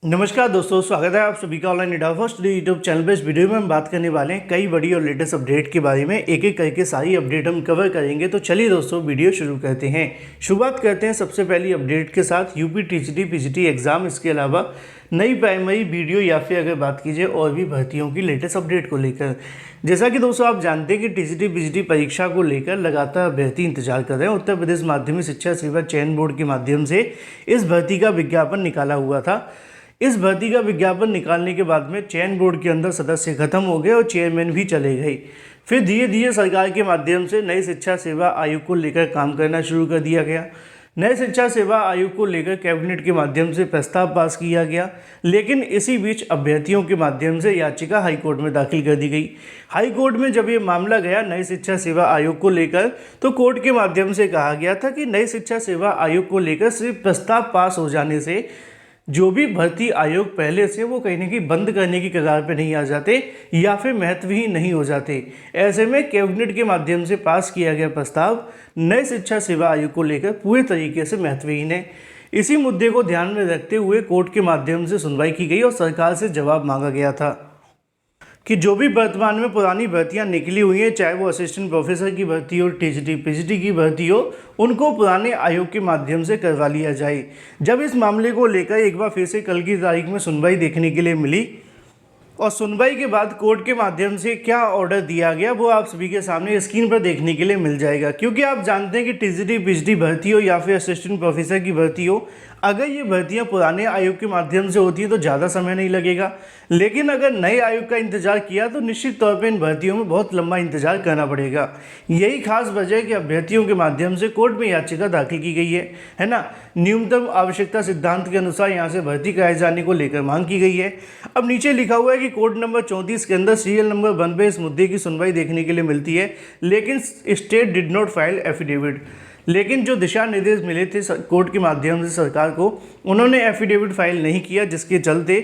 नमस्कार दोस्तों, स्वागत है आप सभी का online India first YouTube channel पे। इस वीडियो में हम बात करने वाले हैं कई बड़ी और लेटेस्ट अपडेट के बारे में। एक एक करके सारी अपडेट हम कवर करेंगे। तो चलिए दोस्तों वीडियो शुरू करते हैं। शुरुआत करते हैं सबसे पहली अपडेट के साथ यूपी टीजीटी पीजीटी एग्जाम, इसके अलावा नई प्राइमरी वीडियो या फिर अगर बात कीजिए और भी भर्तियों की लेटेस्ट अपडेट को लेकर। जैसा कि दोस्तों आप जानते हैं कि टीजीटी पीजीटी परीक्षा को लेकर लगातार अभ्यर्थी इंतजार कर रहे हैं। उत्तर प्रदेश माध्यमिक शिक्षा सेवा चयन बोर्ड के माध्यम से इस भर्ती का विज्ञापन निकाला हुआ था। इस भर्ती का विज्ञापन निकालने के बाद में चयन बोर्ड के अंदर सदस्य खत्म हो गए और चेयरमैन भी चले गए। फिर धीरे धीरे सरकार के माध्यम से नई शिक्षा सेवा आयोग को लेकर काम करना शुरू कर दिया गया। नए शिक्षा सेवा आयोग को लेकर कैबिनेट के माध्यम से प्रस्ताव पास किया गया, लेकिन इसी बीच अभ्यर्थियों के माध्यम से याचिका हाईकोर्ट में दाखिल कर दी गई। हाईकोर्ट में जब ये मामला गया नई शिक्षा सेवा आयोग को लेकर, तो कोर्ट के माध्यम से कहा गया था कि नई शिक्षा सेवा आयोग को लेकर सिर्फ प्रस्ताव पास हो जाने से जो भी भर्ती आयोग पहले से वो कहीं ना कहीं बंद करने की कगार पे नहीं आ जाते या फिर महत्वहीन नहीं हो जाते। ऐसे में कैबिनेट के माध्यम से पास किया गया प्रस्ताव नए शिक्षा सेवा आयोग को लेकर पूरे तरीके से महत्वहीन है। इसी मुद्दे को ध्यान में रखते हुए कोर्ट के माध्यम से सुनवाई की गई और सरकार से जवाब मांगा गया था कि जो भी वर्तमान में पुरानी भर्तियां निकली हुई हैं, चाहे वो असिस्टेंट प्रोफेसर की भर्ती हो, टीजीटी पीजीटी की भर्ती हो, उनको पुराने आयोग के माध्यम से करवा लिया जाए। जब इस मामले को लेकर एक बार फिर से कल की तारीख में सुनवाई देखने के लिए मिली और सुनवाई के बाद कोर्ट के माध्यम से क्या ऑर्डर दिया गया वो आप सभी के सामने स्क्रीन पर देखने के लिए मिल जाएगा। क्योंकि आप जानते हैं कि टीजीटी पीजीटी भर्ती हो या फिर असिस्टेंट प्रोफेसर की भर्ती हो, अगर ये भर्तियां पुराने आयोग के माध्यम से होती हैं तो ज़्यादा समय नहीं लगेगा, लेकिन अगर नए आयोग का इंतजार किया तो निश्चित तौर पर इन भर्तियों में बहुत लंबा इंतजार करना पड़ेगा। यही खास वजह है कि अभ्यर्थियों के माध्यम से कोर्ट में याचिका दाखिल की गई है ना। न्यूनतम आवश्यकता सिद्धांत के अनुसार यहाँ से भर्ती कराए जाने को लेकर मांग की गई है। अब नीचे लिखा हुआ है कि कोर्ट नंबर 34 के अंदर सीरियल नंबर 1 पे इस मुद्दे की सुनवाई देखने के लिए मिलती है, लेकिन state did not file affidavit. लेकिन जो दिशा निर्देश मिले थे कोर्ट के माध्यम से सरकार को, उन्होंने एफिडेविट फाइल नहीं किया, जिसके चलते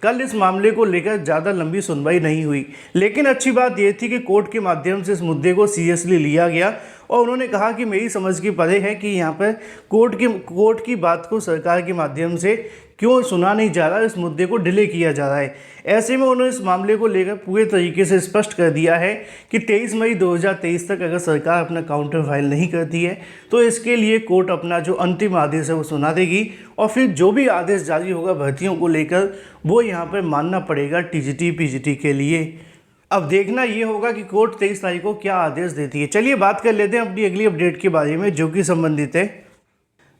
कल इस मामले को लेकर ज़्यादा लंबी सुनवाई नहीं हुई। लेकिन अच्छी बात यह थी कि कोर्ट के माध्यम से इस मुद्दे को सीरियसली लिया गया और उन्होंने कहा कि मेरी समझ की परे है कि यहाँ पर कोर्ट की बात को सरकार के माध्यम से क्यों सुना नहीं जा रहा, इस मुद्दे को डिले किया जा रहा है। ऐसे में उन्होंने इस मामले को लेकर पूरे तरीके से स्पष्ट कर दिया है कि 23 मई 2023 तक अगर सरकार अपना काउंटर फाइल नहीं करती है तो इसके लिए कोर्ट अपना जो अंतिम आदेश है वो सुना देगी और फिर जो भी आदेश जारी होगा भर्तियों को लेकर वो यहाँ पर मानना पड़ेगा टीजीटी पीजीटी के लिए। अब देखना ये होगा कि कोर्ट 23 तारीख को क्या आदेश देती है। चलिए बात कर लेते हैं अपनी अगली अपडेट के बारे में, जो कि संबंधित है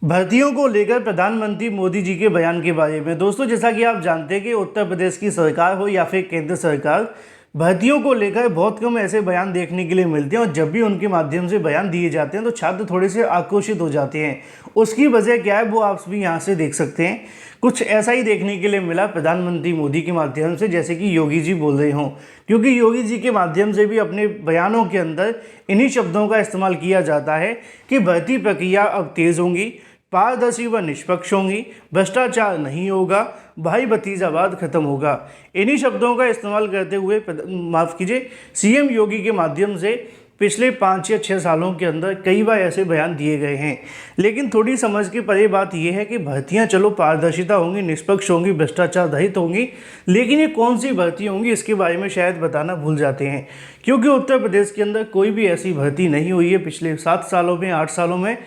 भर्तियों को लेकर प्रधानमंत्री मोदी जी के बयान के बारे में। दोस्तों जैसा कि आप जानते हैं कि उत्तर प्रदेश की सरकार हो या फिर केंद्र सरकार, भर्तियों को लेकर बहुत कम ऐसे बयान देखने के लिए मिलते हैं और जब भी उनके माध्यम से बयान दिए जाते हैं तो छात्र थोड़े से आक्रोशित हो जाते हैं। उसकी वजह क्या है वो आप भी यहाँ से देख सकते हैं। कुछ ऐसा ही देखने के लिए मिला प्रधानमंत्री मोदी के माध्यम से, जैसे कि योगी जी बोल रहे हों, क्योंकि योगी जी के माध्यम से भी अपने बयानों के अंदर इन्हीं शब्दों का इस्तेमाल किया जाता है कि भर्ती प्रक्रिया अब तेज़ होंगी, पारदर्शी व निष्पक्ष होंगी, भ्रष्टाचार नहीं होगा, भाई भतीजावाद खत्म होगा। इन्हीं शब्दों का इस्तेमाल करते हुए सीएम योगी के माध्यम से पिछले 5 या 6 सालों के अंदर कई बार ऐसे बयान दिए गए हैं। लेकिन थोड़ी समझ के परे बात यह है कि भर्तियां चलो पारदर्शिता होंगी, निष्पक्ष होंगी, भ्रष्टाचार रहित होंगी, लेकिन ये कौन सी भर्ती होंगी इसके बारे में शायद बताना भूल जाते हैं। क्योंकि उत्तर प्रदेश के अंदर कोई भी ऐसी भर्ती नहीं हुई है पिछले 7 सालों में, 8 सालों में,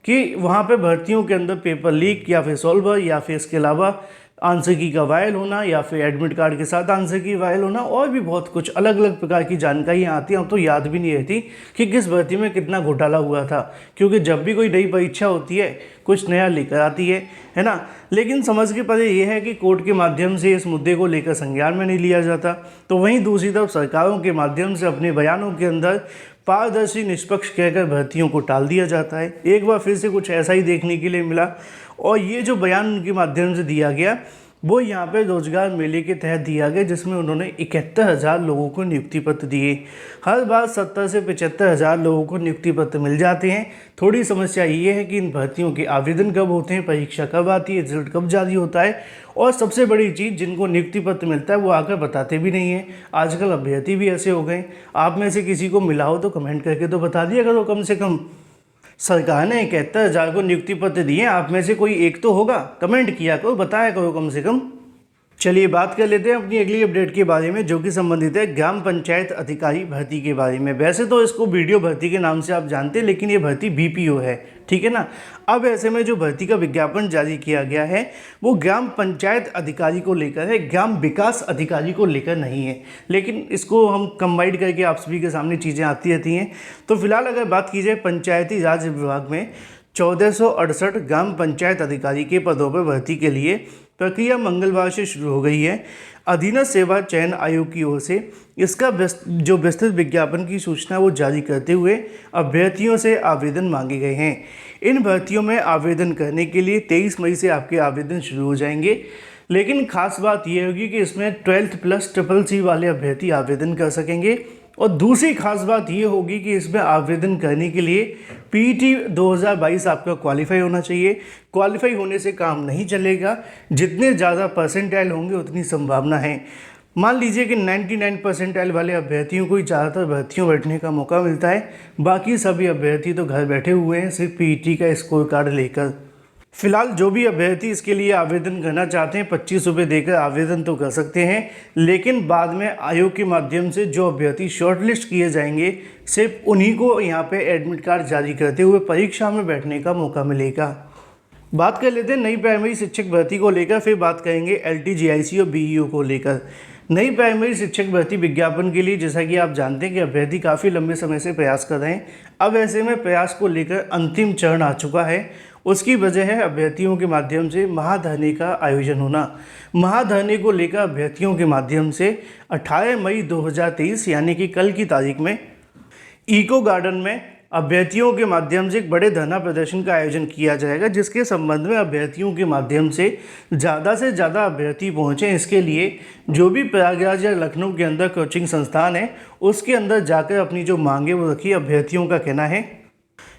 कि वहाँ पे भर्तियों के अंदर पेपर लीक या फिर सॉल्वर या फिर इसके अलावा आंसर की का वायल होना या फिर एडमिट कार्ड के साथ आंसर की वायल होना और भी बहुत कुछ अलग अलग प्रकार की जानकारियाँ आती हैं। अब तो याद भी नहीं रहती कि किस भर्ती में कितना घोटाला हुआ था, क्योंकि जब भी कोई नई परीक्षा होती है कुछ नया लेकर आती है ना। लेकिन समझ के परे ये है कि कोर्ट के माध्यम से इस मुद्दे को लेकर संज्ञान में नहीं लिया जाता, तो वहीं दूसरी तरफ सरकारों के माध्यम से अपने बयानों के अंदर पारदर्शी निष्पक्ष कहकर भर्तियों को टाल दिया जाता है। एक बार फिर से कुछ ऐसा ही देखने के लिए मिला और ये जो बयान उनके माध्यम से दिया गया वो यहाँ पे रोजगार मेले के तहत दिया गया, जिसमें उन्होंने 71,000 लोगों को नियुक्ति पत्र दिए। हर बार 70 से 75,000 लोगों को नियुक्ति पत्र मिल जाते हैं। थोड़ी समस्या ये है कि इन भर्तियों के आवेदन कब होते हैं, परीक्षा कब आती है, रिजल्ट कब जारी होता है, और सबसे बड़ी चीज़ जिनको नियुक्ति पत्र मिलता है वो आकर बताते भी नहीं हैं। आजकल अभ्यर्थी भी ऐसे हो गए। आप में से किसी को मिला हो तो कमेंट करके तो बता दिया करो कम से कम। सरकार ने 71,000 को नियुक्ति पत्र दिए, आप में से कोई एक तो होगा, कमेंट किया करो, बताया करो कम से कम। चलिए बात कर लेते हैं अपनी अगली अपडेट के बारे में, जो कि संबंधित है ग्राम पंचायत अधिकारी भर्ती के बारे में। वैसे तो इसको वीडियो भर्ती के नाम से आप जानते हैं, लेकिन ये भर्ती बीपीओ है, ठीक है ना। अब ऐसे में जो भर्ती का विज्ञापन जारी किया गया है वो ग्राम पंचायत अधिकारी को लेकर है, ग्राम विकास अधिकारी को लेकर नहीं है। लेकिन इसको हम कंबाइंड करके आप सभी के सामने चीज़ें आती रहती हैं। तो फिलहाल अगर बात की जाए पंचायती राज विभाग में 1468 ग्राम पंचायत अधिकारी के पदों पर भर्ती के लिए प्रक्रिया मंगलवार से शुरू हो गई है। अधीनस्थ सेवा चयन आयोग की ओर से इसका जो विस्तृत विज्ञापन की सूचना वो जारी करते हुए अभ्यर्थियों से आवेदन मांगे गए हैं। इन भर्तियों में आवेदन करने के लिए 23 मई से आपके आवेदन शुरू हो जाएंगे। लेकिन खास बात यह होगी कि इसमें 12th प्लस CCC वाले अभ्यर्थी आवेदन कर सकेंगे। और दूसरी खास बात ये होगी कि इसमें आवेदन करने के लिए पीटी 2022 आपका क्वालिफाई होना चाहिए। क्वालिफाई होने से काम नहीं चलेगा, जितने ज़्यादा परसेंटाइल होंगे उतनी संभावना है। मान लीजिए कि 99 परसेंटाइल वाले अभ्यर्थियों को ही ज़्यादातर भर्तियों बैठने का मौका मिलता है, बाकी सभी अभ्यर्थी तो घर बैठे हुए हैं सिर्फ पीटी का स्कोर कार्ड लेकर। फिलहाल जो भी अभ्यर्थी इसके लिए आवेदन करना चाहते हैं 25 रुपये देकर आवेदन तो कर सकते हैं, लेकिन बाद में आयोग के माध्यम से जो अभ्यर्थी शॉर्टलिस्ट किए जाएंगे सिर्फ उन्हीं को यहाँ पे एडमिट कार्ड जारी करते हुए परीक्षा में बैठने का मौका मिलेगा। बात कर लेते हैं नई प्राइमरी शिक्षक भर्ती को लेकर, फिर बात करेंगे LTGIC और BEO को लेकर। नई प्राइमरी शिक्षक भर्ती विज्ञापन के लिए जैसा कि आप जानते हैं कि अभ्यर्थी काफ़ी लंबे समय से प्रयास कर रहे हैं। अब ऐसे में प्रयास को लेकर अंतिम चरण आ चुका है। उसकी वजह है अभ्यर्थियों के माध्यम से महाधरने का आयोजन होना। महाधरने को लेकर अभ्यर्थियों के माध्यम से 18 मई 2023 यानी कि कल की तारीख में इको गार्डन में अभ्यर्थियों के माध्यम से एक बड़े धरना प्रदर्शन का आयोजन किया जाएगा, जिसके संबंध में अभ्यर्थियों के माध्यम से ज़्यादा अभ्यर्थी पहुँचें। इसके लिए जो भी प्रयागराज या लखनऊ के अंदर कोचिंग संस्थान है उसके अंदर जाकर अपनी जो मांगे वो रखी। अभ्यर्थियों का कहना है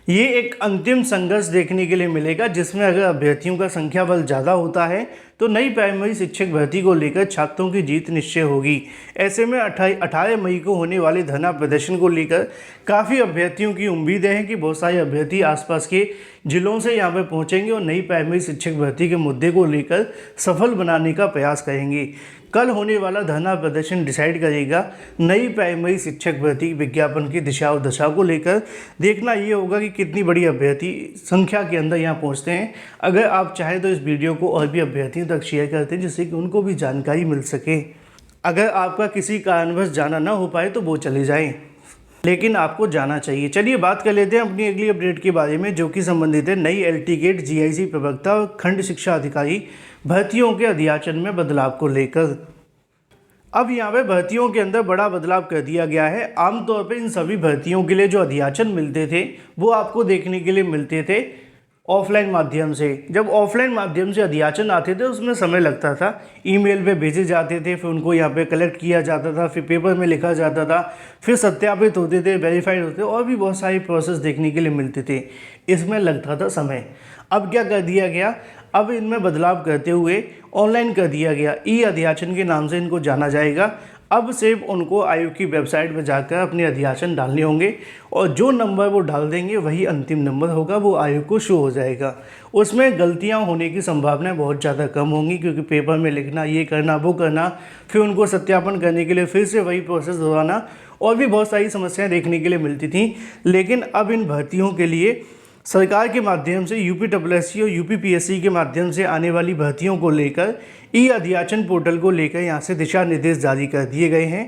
ये एक अंतिम संघर्ष देखने के लिए मिलेगा, जिसमें अगर अभ्यर्थियों का संख्या बल ज़्यादा होता है तो नई प्राइमरी शिक्षक भर्ती को लेकर छात्रों की जीत निश्चय होगी। ऐसे में 18 मई को होने वाले धरना प्रदर्शन को लेकर काफ़ी अभ्यर्थियों की उम्मीदें हैं कि बहुत सारे अभ्यर्थी आसपास के जिलों से यहाँ पर पहुँचेंगे और नई प्राइमरी शिक्षक भर्ती के मुद्दे को लेकर सफल बनाने का प्रयास करेंगे। कल होने वाला धरना प्रदर्शन डिसाइड करेगा नई प्राइमरी शिक्षक भर्ती विज्ञापन की दिशा और दशा को लेकर। देखना ये होगा कि कितनी बड़ी अभ्यर्थी संख्या के अंदर यहाँ पहुँचते हैं। अगर आप चाहें तो इस वीडियो को और भी अभ्यर्थियों तक शेयर करते हैं, जिससे कि उनको भी जानकारी मिल सके। अगर आपका किसी कारणवश जाना ना हो पाए तो वो चले जाएँ, लेकिन आपको जाना चाहिए। चलिए बात कर लेते हैं अपनी अगली अपडेट के बारे में, जो कि संबंधित है नई LT गेट GIC प्रवक्ता और खंड शिक्षा अधिकारी भर्तियों के अध्याचन में बदलाव को लेकर। अब यहाँ पे भर्तियों के अंदर बड़ा बदलाव कर दिया गया है। आमतौर पे इन सभी भर्तियों के लिए जो अध्याचन मिलते थे वो आपको देखने के लिए मिलते थे ऑफलाइन माध्यम से। जब ऑफलाइन माध्यम से अध्याचन आते थे उसमें समय लगता था, ईमेल पे भेजे जाते थे, फिर उनको यहाँ पे कलेक्ट किया जाता था, फिर पेपर में लिखा जाता था, फिर सत्यापित होते थे, वेरीफाइड होते, और भी बहुत सारी प्रोसेस देखने के लिए मिलते थे। इसमें लगता था समय। अब क्या कर दिया गया, अब इनमें बदलाव करते हुए ऑनलाइन कर दिया गया। अध्याचन के नाम से इनको जाना जाएगा। अब सिर्फ उनको आयोग की वेबसाइट पर जाकर अपने अध्याचन डालने होंगे और जो नंबर वो डाल देंगे वही अंतिम नंबर होगा, वो आयोग को शो हो जाएगा। उसमें गलतियां होने की संभावनाएं बहुत ज़्यादा कम होंगी, क्योंकि पेपर में लिखना, ये करना, वो करना, फिर उनको सत्यापन करने के लिए फिर से वही प्रोसेस दोहराना, और भी बहुत सारी समस्याएँ देखने के लिए मिलती थी। लेकिन अब इन भर्तियों के लिए सरकार के माध्यम से UPSSC और UPPSC के माध्यम से आने वाली भर्तियों को लेकर अध्याचन पोर्टल को लेकर यहाँ से दिशा निर्देश जारी कर दिए गए हैं,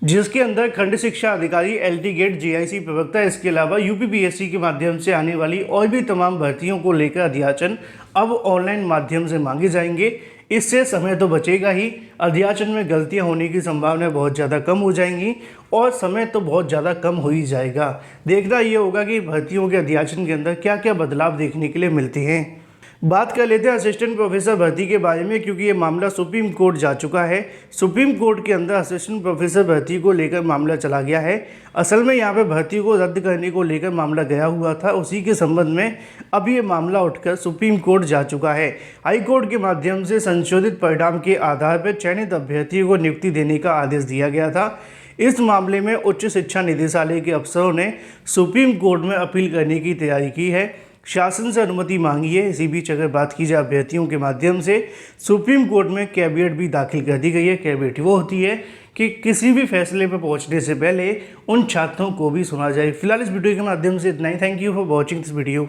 जिसके अंदर खंड शिक्षा अधिकारी LT गेट GIC प्रवक्ता, इसके अलावा UPPSC के माध्यम से आने वाली और भी तमाम भर्तियों को लेकर अध्याचन अब ऑनलाइन माध्यम से मांगे जाएंगे। इससे समय तो बचेगा ही, अध्याचन में गलतियां होने की संभावना बहुत ज़्यादा कम हो जाएंगी और समय तो बहुत ज़्यादा कम हो ही जाएगा। देखना ये होगा कि भर्तियों के अध्याचन के अंदर क्या क्या बदलाव देखने के लिए मिलते हैं। बात कर लेते हैं असिस्टेंट प्रोफेसर भर्ती के बारे में, क्योंकि ये मामला सुप्रीम कोर्ट जा चुका है। सुप्रीम कोर्ट के अंदर असिस्टेंट प्रोफेसर भर्ती को लेकर मामला चला गया है। असल में यहाँ पे भर्ती को रद्द करने को लेकर मामला गया हुआ था, उसी के संबंध में अब ये मामला उठकर सुप्रीम कोर्ट जा चुका है। हाई कोर्ट के माध्यम से संशोधित परिणाम के आधार पर चयनित अभ्यर्थियों को नियुक्ति देने का आदेश दिया गया था। इस मामले में उच्च शिक्षा निदेशालय के अफसरों ने सुप्रीम कोर्ट में अपील करने की तैयारी की है। शासन से अनुमति मांगी है। इसी बीच अगर बात की जाए अभ्यर्थियों के माध्यम से सुप्रीम कोर्ट में कैविएट भी दाखिल कर दी गई है। कैविएट वो होती है कि किसी भी फैसले पर पहुंचने से पहले उन छात्रों को भी सुना जाए। फिलहाल इस वीडियो के माध्यम से इतना ही। Thank you for watching this video.